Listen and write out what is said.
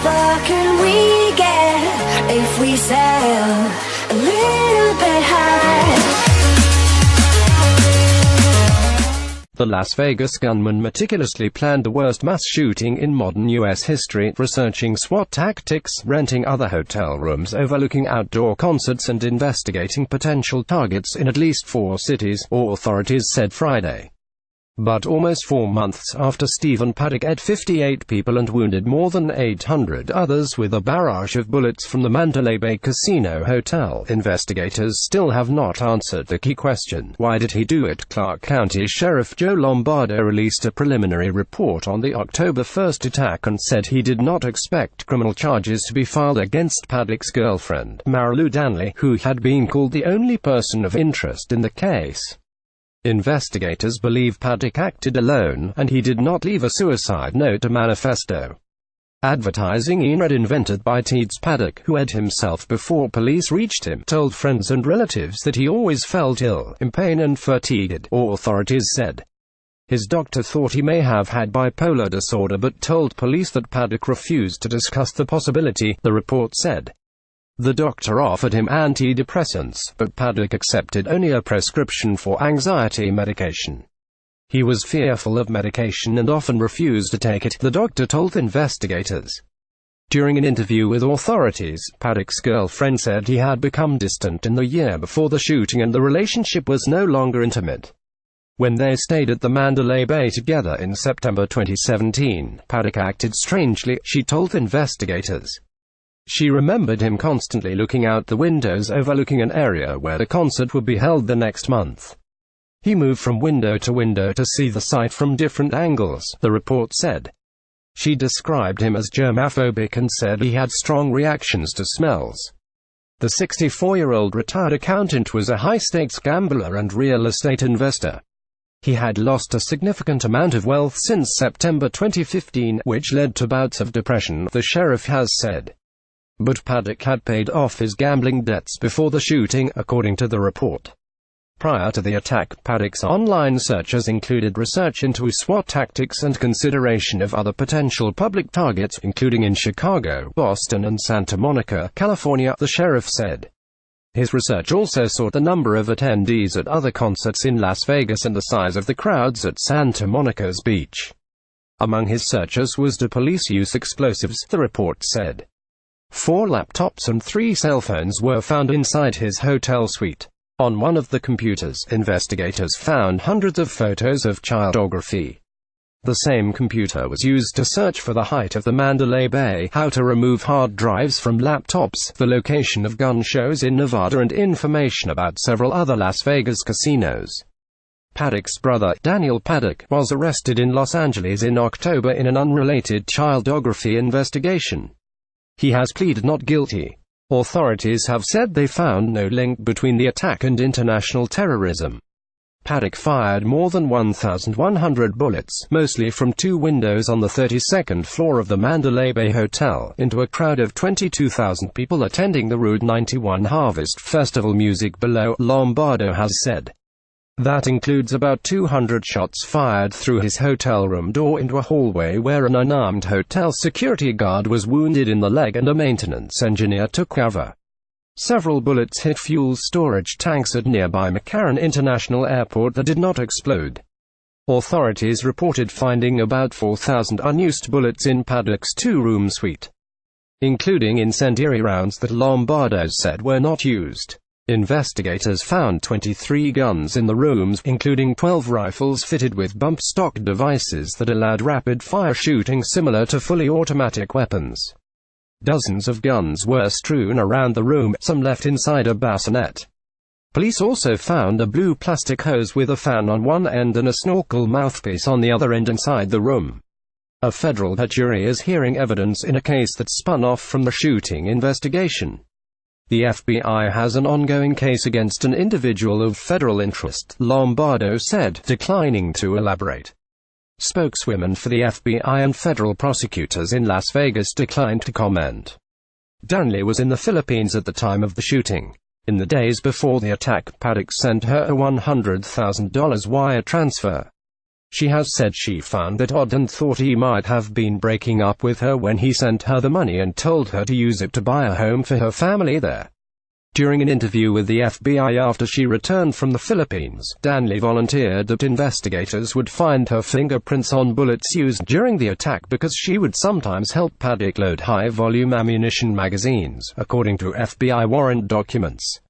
far can we get if we sail a little bit high? The Las Vegas gunman meticulously planned the worst mass shooting in modern U.S. history, researching SWAT tactics, renting other hotel rooms overlooking outdoor concerts and investigating potential targets in at least 4 cities, authorities said Friday. But almost 4 months after Stephen Paddock killed 58 people and wounded more than 800 others with a barrage of bullets from the Mandalay Bay Casino Hotel, investigators still have not answered the key question: why did he do it? Clark County Sheriff Joe Lombardo released a preliminary report on the October 1st attack and said he did not expect criminal charges to be filed against Paddock's girlfriend, Marilu Danley, who had been called the only person of interest in the case. Investigators believe Paddock acted alone, and he did not leave a suicide note or manifesto. Advertising e-read invented by Teeds Paddock, who had himself before police reached him, told friends and relatives that he always felt ill, in pain and fatigued, authorities said. His doctor thought he may have had bipolar disorder but told police that Paddock refused to discuss the possibility, the report said. The doctor offered him antidepressants, but Paddock accepted only a prescription for anxiety medication. He was fearful of medication and often refused to take it, the doctor told investigators. During an interview with authorities, Paddock's girlfriend said he had become distant in the year before the shooting and the relationship was no longer intimate. When they stayed at the Mandalay Bay together in September 2017, Paddock acted strangely, she told investigators. She remembered him constantly looking out the windows overlooking an area where the concert would be held the next month. He moved from window to see the site from different angles, the report said. She described him as germaphobic and said he had strong reactions to smells. The 64-year-old retired accountant was a high-stakes gambler and real estate investor. He had lost a significant amount of wealth since September 2015, which led to bouts of depression, the sheriff has said. But Paddock had paid off his gambling debts before the shooting, according to the report. Prior to the attack, Paddock's online searches included research into SWAT tactics and consideration of other potential public targets, including in Chicago, Boston and Santa Monica, California, the sheriff said. His research also sought the number of attendees at other concerts in Las Vegas and the size of the crowds at Santa Monica's beach. Among his searches was do police use explosives, the report said. 4 laptops and 3 cell phones were found inside his hotel suite. On one of the computers, investigators found hundreds of photos of child pornography. The same computer was used to search for the height of the Mandalay Bay, how to remove hard drives from laptops, the location of gun shows in Nevada and information about several other Las Vegas casinos. Paddock's brother, Daniel Paddock, was arrested in Los Angeles in October in an unrelated child pornography investigation. He has pleaded not guilty. Authorities have said they found no link between the attack and international terrorism. Paddock fired more than 1,100 bullets, mostly from 2 windows on the 32nd floor of the Mandalay Bay Hotel, into a crowd of 22,000 people attending the Route 91 Harvest Festival music below, Lombardo has said. That includes about 200 shots fired through his hotel room door into a hallway where an unarmed hotel security guard was wounded in the leg and a maintenance engineer took cover. Several bullets hit fuel storage tanks at nearby McCarran International Airport that did not explode. Authorities reported finding about 4,000 unused bullets in Paddock's 2-room suite, including incendiary rounds that Lombardo said were not used. Investigators found 23 guns in the rooms, including 12 rifles fitted with bump stock devices that allowed rapid-fire shooting similar to fully automatic weapons. Dozens of guns were strewn around the room, some left inside a bassinet. Police also found a blue plastic hose with a fan on one end and a snorkel mouthpiece on the other end inside the room. A federal jury is hearing evidence in a case that spun off from the shooting investigation. The FBI has an ongoing case against an individual of federal interest, Lombardo said, declining to elaborate. Spokeswomen for the FBI and federal prosecutors in Las Vegas declined to comment. Danley was in the Philippines at the time of the shooting. In the days before the attack, Paddock sent her a $100,000 wire transfer. She has said she found that odd and thought he might have been breaking up with her when he sent her the money and told her to use it to buy a home for her family there. During an interview with the FBI after she returned from the Philippines, Danley volunteered that investigators would find her fingerprints on bullets used during the attack because she would sometimes help Paddock load high-volume ammunition magazines, according to FBI warrant documents.